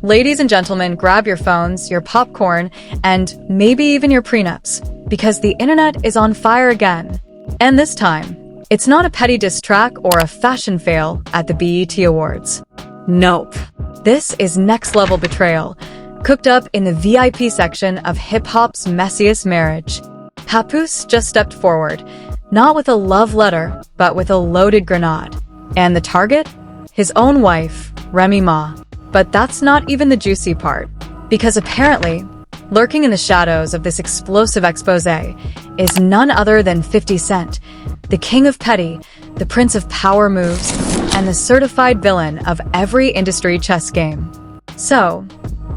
Ladies and gentlemen, grab your phones, your popcorn, and maybe even your prenups, because the internet is on fire again. And this time, it's not a petty diss track or a fashion fail at the BET Awards. Nope. This is next-level betrayal, cooked up in the VIP section of hip-hop's messiest marriage. Papoose just stepped forward, not with a love letter, but with a loaded grenade. And the target? His own wife, Remy Ma. But that's not even the juicy part, because apparently, lurking in the shadows of this explosive exposé is none other than 50 Cent, the king of petty, the prince of power moves, and the certified villain of every industry chess game. So,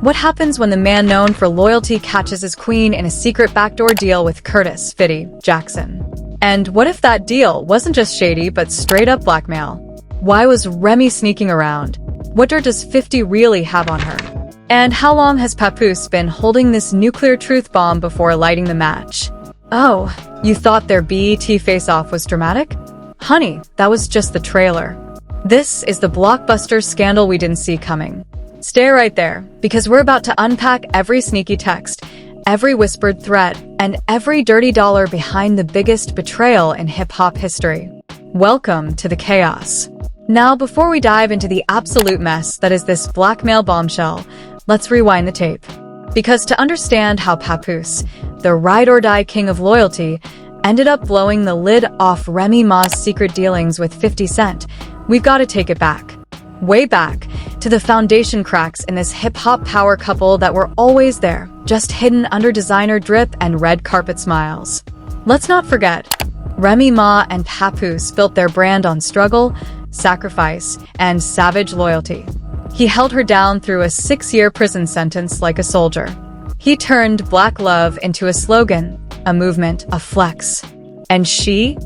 what happens when the man known for loyalty catches his queen in a secret backdoor deal with Curtis "Fitty" Jackson? And what if that deal wasn't just shady but straight-up blackmail? Why was Remy sneaking around? What dirt does 50 really have on her? And how long has Papoose been holding this nuclear truth bomb before lighting the match? Oh, you thought their BET face-off was dramatic? Honey, that was just the trailer. This is the blockbuster scandal we didn't see coming. Stay right there, because we're about to unpack every sneaky text, every whispered threat, and every dirty dollar behind the biggest betrayal in hip-hop history. Welcome to the chaos. Now, before we dive into the absolute mess that is this blackmail bombshell, let's rewind the tape. Because to understand how Papoose, the ride-or-die king of loyalty, ended up blowing the lid off Remy Ma's secret dealings with 50 Cent, we've got to take it back. Way back, to the foundation cracks in this hip-hop power couple that were always there, just hidden under designer drip and red carpet smiles. Let's not forget, Remy Ma and Papoose built their brand on struggle, sacrifice, and savage loyalty. He held her down through a 6-year prison sentence like a soldier. He turned black love into a slogan, a movement, a flex. And she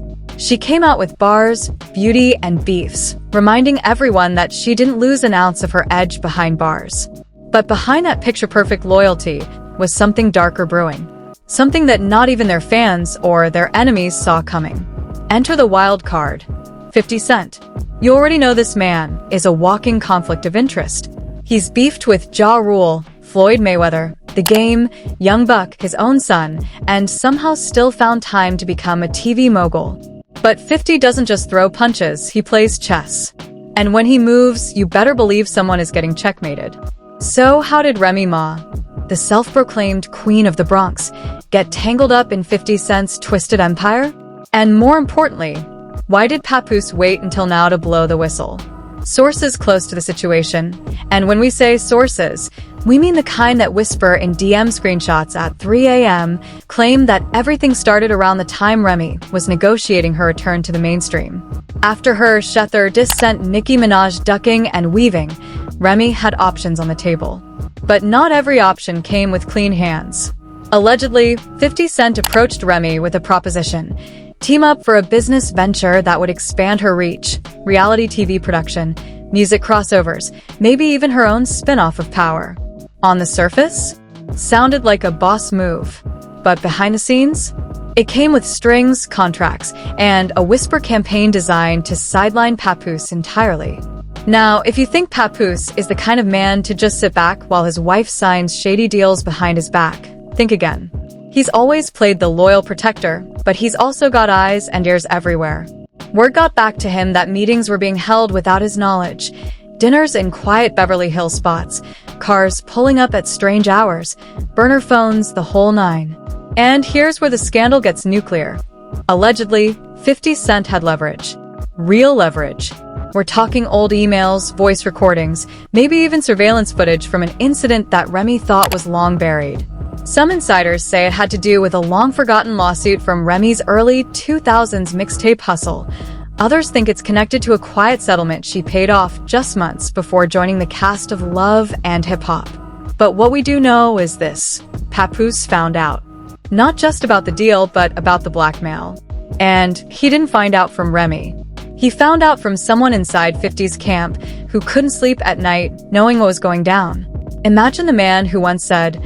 came out with bars, beauty, and beefs, reminding everyone that she didn't lose an ounce of her edge behind bars. But behind that picture-perfect loyalty was something darker brewing. Something that not even their fans or their enemies saw coming. Enter the wild card, 50 Cent. You already know this man is a walking conflict of interest. He's beefed with Ja Rule, Floyd Mayweather, The Game, Young Buck, his own son, and somehow still found time to become a TV mogul. But 50 doesn't just throw punches, he plays chess. And when he moves, you better believe someone is getting checkmated. So how did Remy Ma, the self-proclaimed queen of the Bronx, get tangled up in 50 Cent's twisted empire? And more importantly, why did Papoose wait until now to blow the whistle? Sources close to the situation, and when we say sources, we mean the kind that whisper in DM screenshots at 3 a.m., claim that everything started around the time Remy was negotiating her return to the mainstream. After her Shether diss sent Nicki Minaj ducking and weaving, Remy had options on the table. But not every option came with clean hands. Allegedly, 50 Cent approached Remy with a proposition. Team up for a business venture that would expand her reach, reality TV production, music crossovers, maybe even her own spin-off of Power. On the surface, sounded like a boss move. But behind the scenes, it came with strings, contracts, and a whisper campaign designed to sideline Papoose entirely. Now, if you think Papoose is the kind of man to just sit back while his wife signs shady deals behind his back, think again. He's always played the loyal protector, but he's also got eyes and ears everywhere. Word got back to him that meetings were being held without his knowledge. Dinners in quiet Beverly Hills spots, cars pulling up at strange hours, burner phones, the whole nine. And here's where the scandal gets nuclear. Allegedly, 50 Cent had leverage. Real leverage. We're talking old emails, voice recordings, maybe even surveillance footage from an incident that Remy thought was long buried. Some insiders say it had to do with a long-forgotten lawsuit from Remy's early 2000s mixtape hustle. Others think it's connected to a quiet settlement she paid off just months before joining the cast of Love and Hip Hop. But what we do know is this: Papoose found out. Not just about the deal, but about the blackmail. And he didn't find out from Remy. He found out from someone inside 50's camp who couldn't sleep at night knowing what was going down. Imagine the man who once said,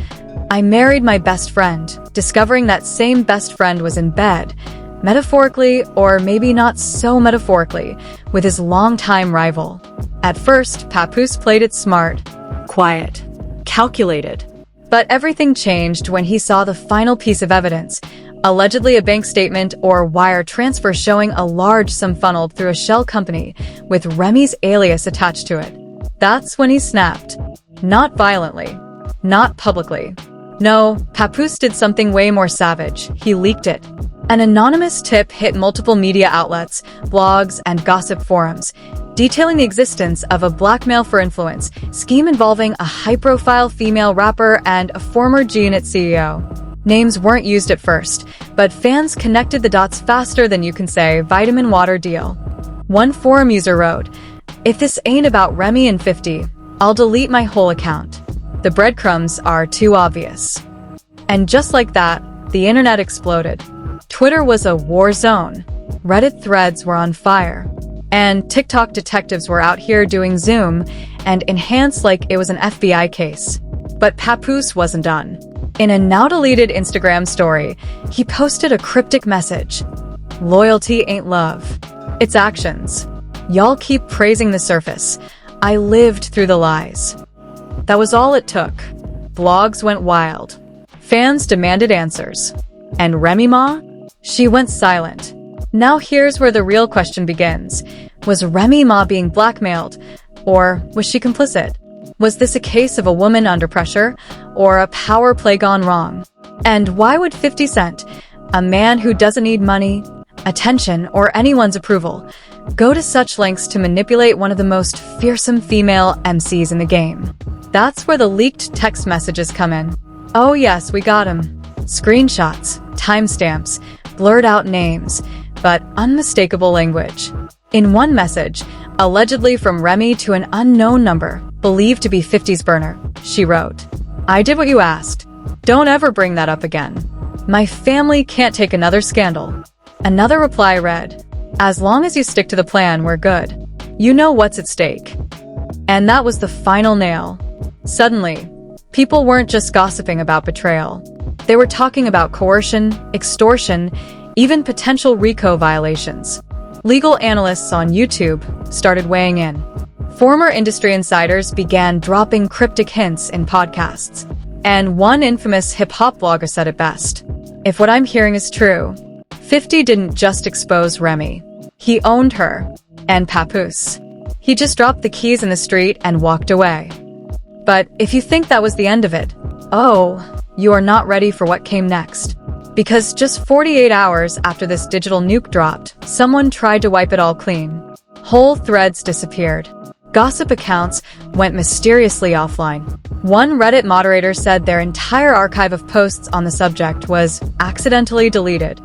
"I married my best friend," discovering that same best friend was in bed, metaphorically, or maybe not so metaphorically, with his longtime rival. At first, Papoose played it smart, quiet. calculated. But everything changed when he saw the final piece of evidence, allegedly a bank statement or wire transfer showing a large sum funneled through a shell company with Remy's alias attached to it. That's when he snapped. Not violently. Not publicly. No, Papoose did something way more savage. He leaked it. An anonymous tip hit multiple media outlets, blogs, and gossip forums, detailing the existence of a blackmail for influence scheme involving a high-profile female rapper and a former G-Unit CEO. Names weren't used at first, but fans connected the dots faster than you can say vitamin water deal. One forum user wrote, "If this ain't about Remy and 50, I'll delete my whole account. The breadcrumbs are too obvious." And just like that, the internet exploded. Twitter was a war zone. Reddit threads were on fire. And TikTok detectives were out here doing Zoom and enhance like it was an FBI case. But Papoose wasn't done. In a now-deleted Instagram story, he posted a cryptic message. "Loyalty ain't love. It's actions. Y'all keep praising the surface. I lived through the lies." That was all it took. Blogs went wild. Fans demanded answers. And Remy Ma? She went silent. Now here's where the real question begins. Was Remy Ma being blackmailed? Or was she complicit? Was this a case of a woman under pressure? Or a power play gone wrong? And why would 50 Cent, a man who doesn't need money, attention, or anyone's approval, go to such lengths to manipulate one of the most fearsome female MCs in the game? That's where the leaked text messages come in. Oh yes, we got him. Screenshots, timestamps, blurred out names, but unmistakable language. In one message, allegedly from Remy to an unknown number, believed to be 50's burner, she wrote, "I did what you asked. Don't ever bring that up again. My family can't take another scandal." Another reply read, "As long as you stick to the plan, we're good. You know what's at stake." And that was the final nail. Suddenly, people weren't just gossiping about betrayal. They were talking about coercion, extortion, even potential RICO violations. Legal analysts on YouTube started weighing in. Former industry insiders began dropping cryptic hints in podcasts. And one infamous hip-hop blogger said it best. "If what I'm hearing is true, 50 didn't just expose Remy. He owned her. And Papoose. He just dropped the keys in the street and walked away." But if you think that was the end of it, oh, you are not ready for what came next. Because just 48 hours after this digital nuke dropped, someone tried to wipe it all clean. Whole threads disappeared. Gossip accounts went mysteriously offline. One Reddit moderator said their entire archive of posts on the subject was accidentally deleted.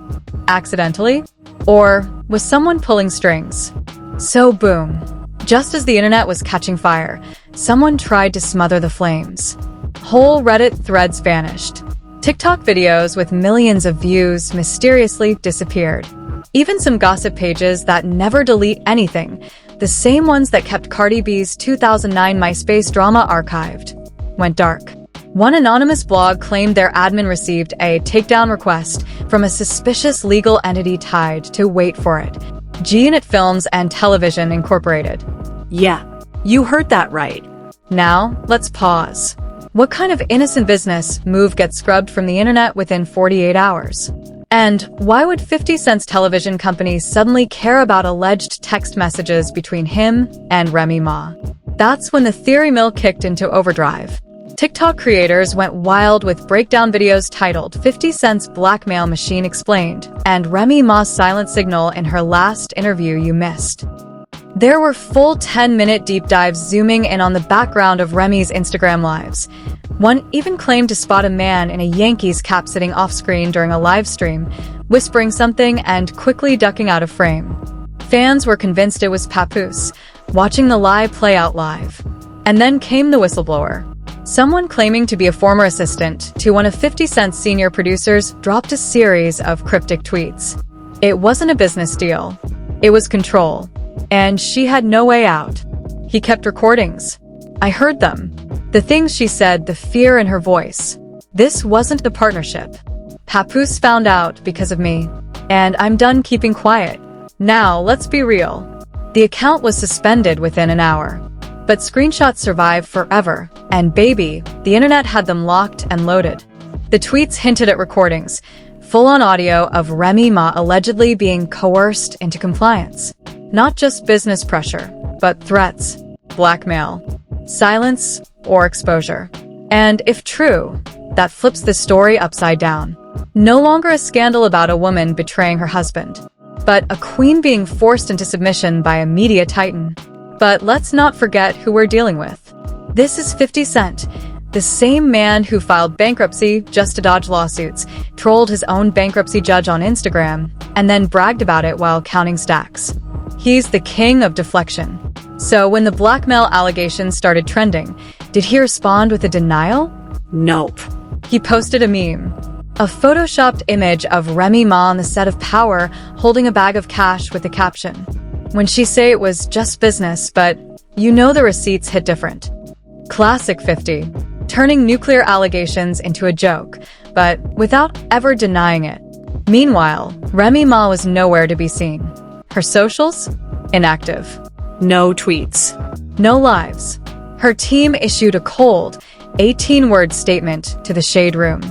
Accidentally? Or was someone pulling strings? So boom. Just as the internet was catching fire, someone tried to smother the flames. Whole Reddit threads vanished. TikTok videos with millions of views mysteriously disappeared. Even some gossip pages that never delete anything, the same ones that kept Cardi B's 2009 MySpace drama archived, went dark. One anonymous blog claimed their admin received a takedown request from a suspicious legal entity tied to, wait for it, G-Unit Films and Television Incorporated. Yeah, you heard that right. Now, let's pause. What kind of innocent business move gets scrubbed from the internet within 48 hours? And why would 50 Cent's television company suddenly care about alleged text messages between him and Remy Ma? That's when the theory mill kicked into overdrive. TikTok creators went wild with breakdown videos titled 50 Cent's Blackmail Machine Explained and Remy Ma's silent signal in her last interview you missed. There were full 10-minute deep dives zooming in on the background of Remy's Instagram lives. One even claimed to spot a man in a Yankees cap sitting off-screen during a live stream, whispering something and quickly ducking out of frame. Fans were convinced it was Papoose, watching the lie play out live. And then came the whistleblower. Someone claiming to be a former assistant to one of 50 Cent's senior producers dropped a series of cryptic tweets. It wasn't a business deal. It was control. And she had no way out. He kept recordings. I heard them. The things she said, the fear in her voice. This wasn't the partnership. Papoose found out because of me. And I'm done keeping quiet. Now, let's be real. The account was suspended within an hour. But screenshots survive forever, and baby, the internet had them locked and loaded. The tweets hinted at recordings, full-on audio of Remy Ma allegedly being coerced into compliance. Not just business pressure, but threats, blackmail, silence, or exposure. And if true, that flips the story upside down. No longer a scandal about a woman betraying her husband, but a queen being forced into submission by a media titan. But let's not forget who we're dealing with. This is 50 Cent, the same man who filed bankruptcy just to dodge lawsuits, trolled his own bankruptcy judge on Instagram, and then bragged about it while counting stacks. He's the king of deflection. So when the blackmail allegations started trending, did he respond with a denial? Nope. He posted a meme, a photoshopped image of Remy Ma on the set of Power holding a bag of cash with the caption, "When she say it was just business, but you know the receipts hit different." Classic 50. Turning nuclear allegations into a joke, but without ever denying it. Meanwhile, Remy Ma was nowhere to be seen. Her socials? Inactive. No tweets. No lives. Her team issued a cold, 18-word statement to the Shade Room.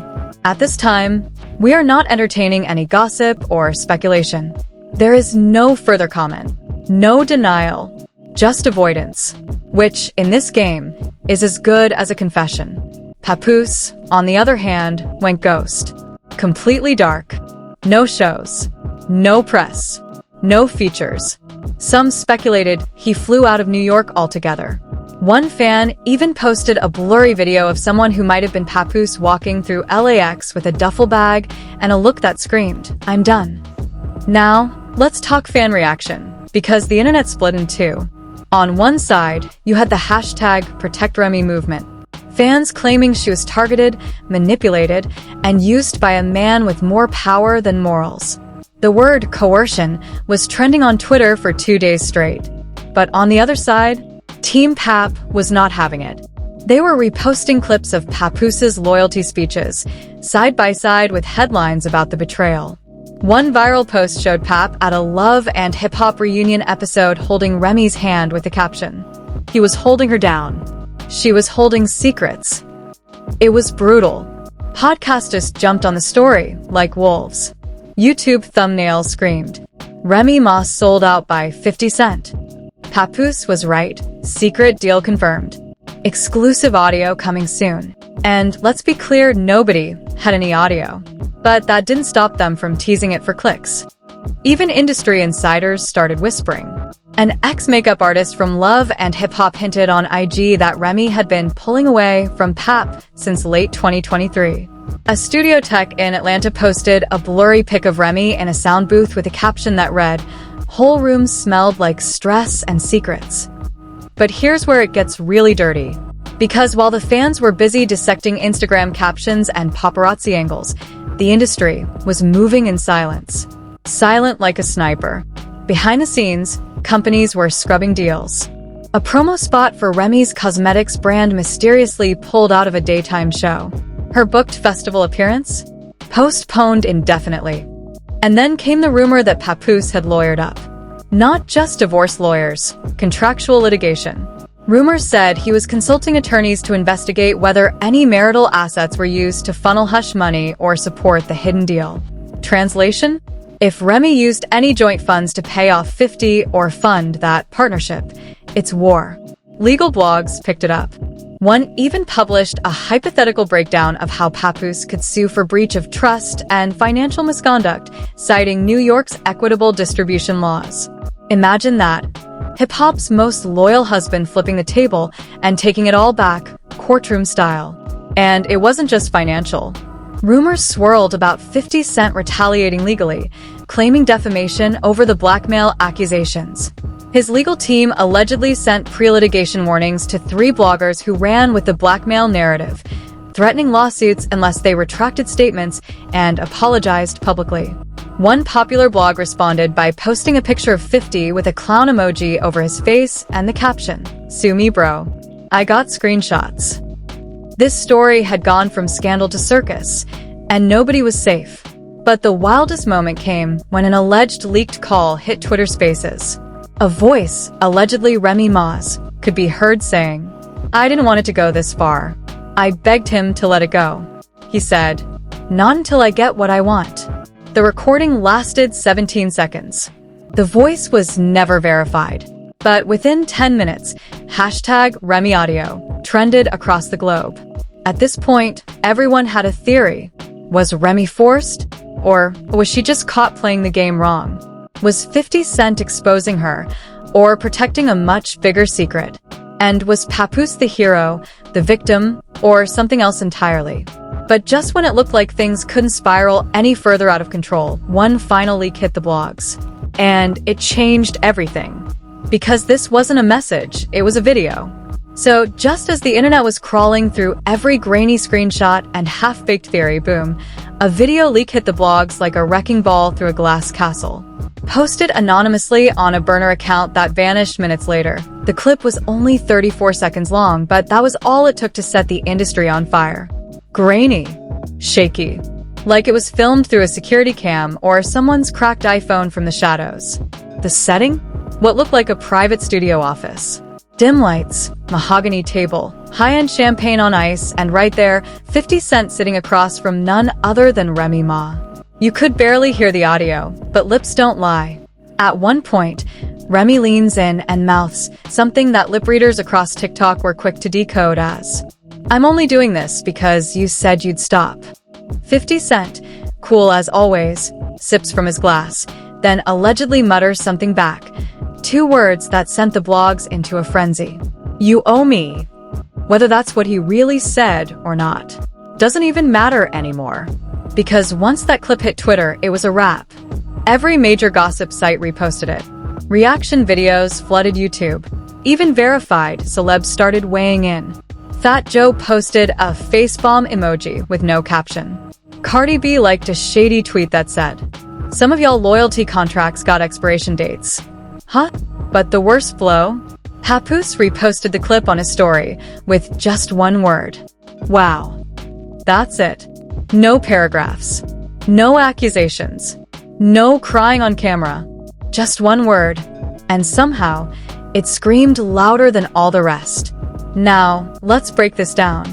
At this time, we are not entertaining any gossip or speculation. There is no further comment, no denial, just avoidance, which, in this game, is as good as a confession. Papoose, on the other hand, went ghost. Completely dark. No shows. No press. No features. Some speculated he flew out of New York altogether. One fan even posted a blurry video of someone who might have been Papoose walking through LAX with a duffel bag and a look that screamed, "I'm done." Now, let's talk fan reaction, because the internet split in two. On one side, you had the hashtag #ProtectRemy movement. Fans claiming she was targeted, manipulated, and used by a man with more power than morals. The word coercion was trending on Twitter for 2 days straight. But on the other side, Team Pap was not having it. They were reposting clips of Papoose's loyalty speeches, side by side with headlines about the betrayal. One viral post showed Pap at a Love and Hip Hop reunion episode holding Remy's hand with the caption, "He was holding her down. She was holding secrets." It was brutal. Podcasters jumped on the story like wolves. YouTube thumbnails screamed, "Remy Ma sold out by 50 Cent." Papoose was right. Secret deal confirmed. Exclusive audio coming soon. And let's be clear, nobody had any audio. But that didn't stop them from teasing it for clicks. Even industry insiders started whispering. An ex-makeup artist from Love and Hip Hop hinted on IG that Remy had been pulling away from Pap since late 2023. A studio tech in Atlanta posted a blurry pic of Remy in a sound booth with a caption that read, "Whole room smelled like stress and secrets." But here's where it gets really dirty. Because while the fans were busy dissecting Instagram captions and paparazzi angles, the industry was moving in silence. Silent like a sniper. Behind the scenes, companies were scrubbing deals. A promo spot for Remy's cosmetics brand mysteriously pulled out of a daytime show. Her booked festival appearance? Postponed indefinitely. And then came the rumor that Papoose had lawyered up. Not just divorce lawyers, contractual litigation. Rumors said he was consulting attorneys to investigate whether any marital assets were used to funnel hush money or support the hidden deal. Translation? If Remy used any joint funds to pay off 50 or fund that partnership, it's war. Legal blogs picked it up. One even published a hypothetical breakdown of how Papoose could sue for breach of trust and financial misconduct, citing New York's equitable distribution laws. Imagine that. Hip-hop's most loyal husband flipping the table and taking it all back, courtroom style. And it wasn't just financial. Rumors swirled about 50 Cent retaliating legally, claiming defamation over the blackmail accusations. His legal team allegedly sent pre-litigation warnings to 3 bloggers who ran with the blackmail narrative, threatening lawsuits unless they retracted statements and apologized publicly. One popular blog responded by posting a picture of 50 with a clown emoji over his face and the caption, "Sue me, bro. I got screenshots." This story had gone from scandal to circus, and nobody was safe. But the wildest moment came when an alleged leaked call hit Twitter Spaces. A voice, allegedly Remy Ma's, could be heard saying, "I didn't want it to go this far. I begged him to let it go. He said, 'Not until I get what I want.'" The recording lasted 17 seconds. The voice was never verified, but within 10 minutes, #RemyAudio trended across the globe. At this point, everyone had a theory. Was Remy forced? Or was she just caught playing the game wrong? Was 50 Cent exposing her, or protecting a much bigger secret? And was Papoose the hero, the victim, or something else entirely? But just when it looked like things couldn't spiral any further out of control, one final leak hit the blogs. And it changed everything. Because this wasn't a message, it was a video. So just as the internet was crawling through every grainy screenshot and half-baked theory, boom, a video leak hit the blogs like a wrecking ball through a glass castle. Posted anonymously on a burner account that vanished minutes later. The clip was only 34 seconds long, but that was all it took to set the industry on fire. Grainy. Shaky. Like it was filmed through a security cam or someone's cracked iPhone from the shadows. The setting? What looked like a private studio office. Dim lights, mahogany table, high-end champagne on ice, and right there, 50 Cent sitting across from none other than Remy Ma. You could barely hear the audio, but lips don't lie. At one point, Remy leans in and mouths something that lip readers across TikTok were quick to decode as, "I'm only doing this because you said you'd stop." 50 Cent, cool as always, sips from his glass, then allegedly mutters something back. 2 words that sent the blogs into a frenzy. "You owe me." Whether that's what he really said or not doesn't even matter anymore. Because once that clip hit Twitter, it was a wrap. Every major gossip site reposted it. Reaction videos flooded YouTube. Even verified celebs started weighing in. Fat Joe posted a facepalm emoji with no caption. Cardi B liked a shady tweet that said, "Some of y'all loyalty contracts got expiration dates." Huh? But the worst blow? Papoose reposted the clip on his story with just one word. "Wow." That's it. No paragraphs. No accusations. No crying on camera. Just one word. And somehow, it screamed louder than all the rest. Now, let's break this down.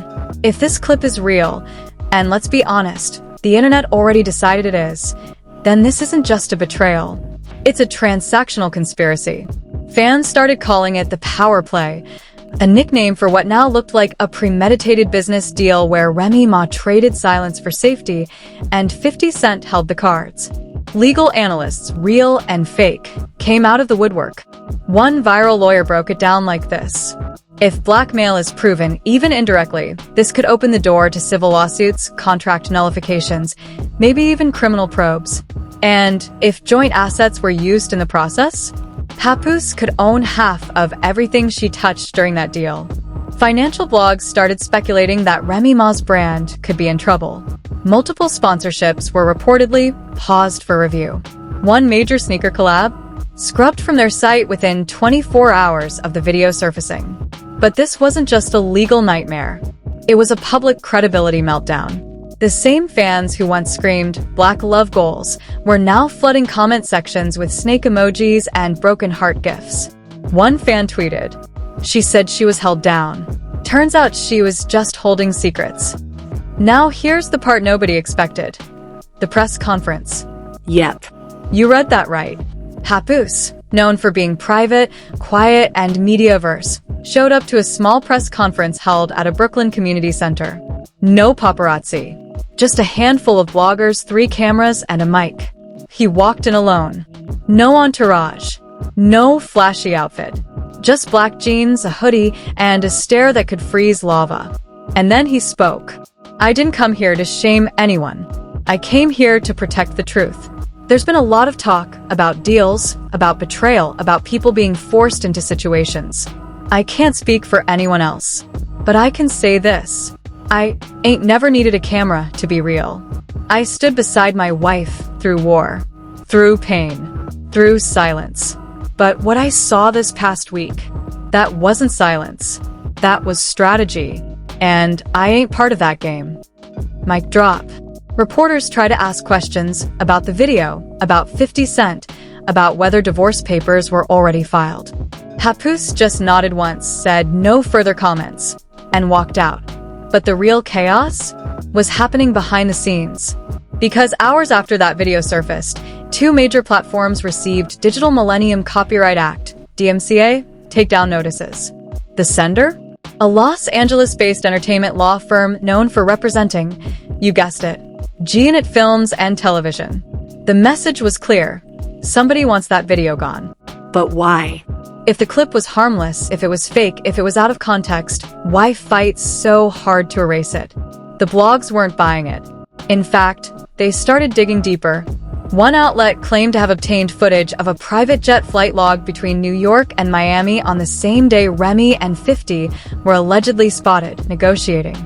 If this clip is real, and let's be honest, the internet already decided it is, then this isn't just a betrayal. It's a transactional conspiracy. Fans started calling it the power play, a nickname for what now looked like a premeditated business deal where Remy Ma traded silence for safety and 50 Cent held the cards. Legal analysts, real and fake, came out of the woodwork. One viral lawyer broke it down like this. If blackmail is proven, even indirectly, this could open the door to civil lawsuits, contract nullifications, maybe even criminal probes. And if joint assets were used in the process, Papoose could own half of everything she touched during that deal. Financial blogs started speculating that Remy Ma's brand could be in trouble. Multiple sponsorships were reportedly paused for review. One major sneaker collab scrubbed from their site within 24 hours of the video surfacing. But this wasn't just a legal nightmare. It was a public credibility meltdown. The same fans who once screamed, "Black love goals," were now flooding comment sections with snake emojis and broken heart gifs. One fan tweeted, "She said she was held down. Turns out she was just holding secrets." Now here's the part nobody expected. The press conference. Yep. You read that right. Papoose, known for being private, quiet, and media-averse, showed up to a small press conference held at a Brooklyn community center. No paparazzi. Just a handful of bloggers, 3 cameras, and a mic. He walked in alone. No entourage. No flashy outfit. Just black jeans, a hoodie, and a stare that could freeze lava. And then he spoke. "I didn't come here to shame anyone. I came here to protect the truth." There's been a lot of talk about deals, about betrayal, about people being forced into situations. I can't speak for anyone else, but I can say this. I ain't never needed a camera to be real. I stood beside my wife through war, through pain, through silence. But what I saw this past week, that wasn't silence. That was strategy. And I ain't part of that game. Mic drop. Reporters try to ask questions about the video, about 50 Cent, about whether divorce papers were already filed. Papoose just nodded once, said no further comments, and walked out. But the real chaos was happening behind the scenes. Because hours after that video surfaced, 2 major platforms received Digital Millennium Copyright Act, DMCA, takedown notices. The sender? A Los Angeles-based entertainment law firm known for representing, you guessed it, G-Unit Films and Television. The message was clear. Somebody wants that video gone. But why? If the clip was harmless, if it was fake, if it was out of context, why fight so hard to erase it? The blogs weren't buying it. In fact, they started digging deeper. One outlet claimed to have obtained footage of a private jet flight log between New York and Miami on the same day Remy and 50 were allegedly spotted negotiating.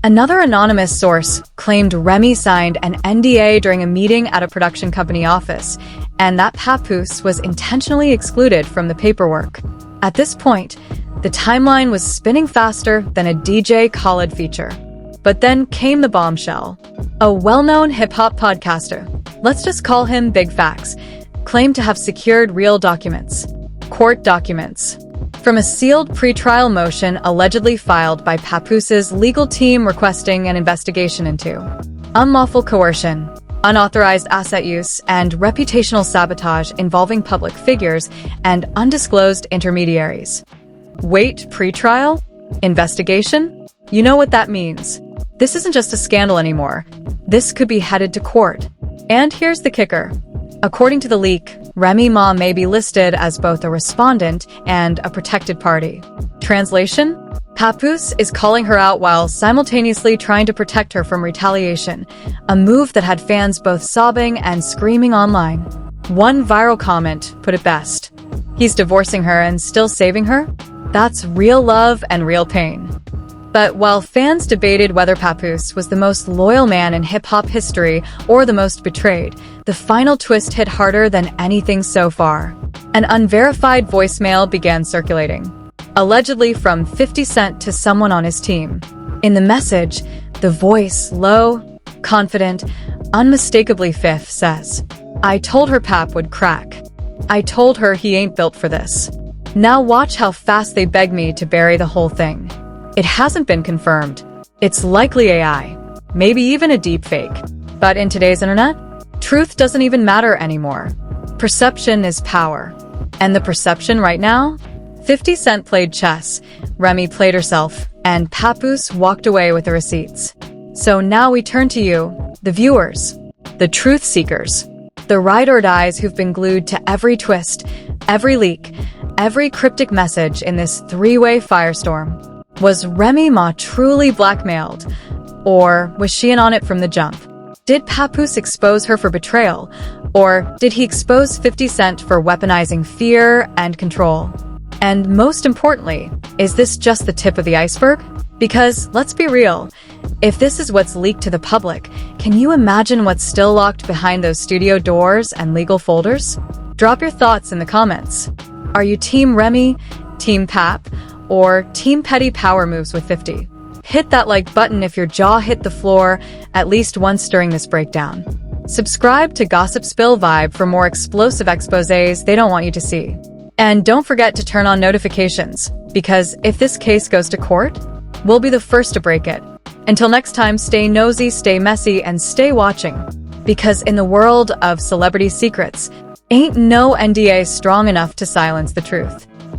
Another anonymous source claimed Remy signed an NDA during a meeting at a production company office, and that Papoose was intentionally excluded from the paperwork. At this point, the timeline was spinning faster than a DJ Khaled feature. But then came the bombshell. A well-known hip-hop podcaster, let's just call him Big Facts, claimed to have secured real documents, court documents, from a sealed pretrial motion allegedly filed by Papoose's legal team requesting an investigation into unlawful coercion, unauthorized asset use, and reputational sabotage involving public figures and undisclosed intermediaries. Wait, pretrial? Investigation? You know what that means. This isn't just a scandal anymore. This could be headed to court. And here's the kicker. According to the leak, Remy Ma may be listed as both a respondent and a protected party. Translation? Papoose is calling her out while simultaneously trying to protect her from retaliation, a move that had fans both sobbing and screaming online. One viral comment put it best. He's divorcing her and still saving her? That's real love and real pain. But while fans debated whether Papoose was the most loyal man in hip-hop history or the most betrayed, the final twist hit harder than anything so far. An unverified voicemail began circulating, allegedly from 50 Cent to someone on his team. In the message, the voice, low, confident, unmistakably Fifth, says, "I told her Pap would crack. I told her he ain't built for this. Now watch how fast they beg me to bury the whole thing." It hasn't been confirmed. It's likely AI, maybe even a deep fake. But in today's internet, truth doesn't even matter anymore. Perception is power. And the perception right now? 50 Cent played chess, Remy played herself, and Papoose walked away with the receipts. So now we turn to you, the viewers, the truth seekers, the ride-or-dies who've been glued to every twist, every leak, every cryptic message in this three-way firestorm. Was Remy Ma truly blackmailed? Or was she in on it from the jump? Did Papoose expose her for betrayal? Or did he expose 50 Cent for weaponizing fear and control? And most importantly, is this just the tip of the iceberg? Because, let's be real, if this is what's leaked to the public, can you imagine what's still locked behind those studio doors and legal folders? Drop your thoughts in the comments. Are you Team Remy, Team Pap, or Team Petty Power Moves with 50? Hit that like button if your jaw hit the floor at least once during this breakdown. Subscribe to Gossip Spill Vibe for more explosive exposés they don't want you to see. And don't forget to turn on notifications, because if this case goes to court, we'll be the first to break it. Until next time, stay nosy, stay messy, and stay watching. Because in the world of celebrity secrets, ain't no NDA strong enough to silence the truth.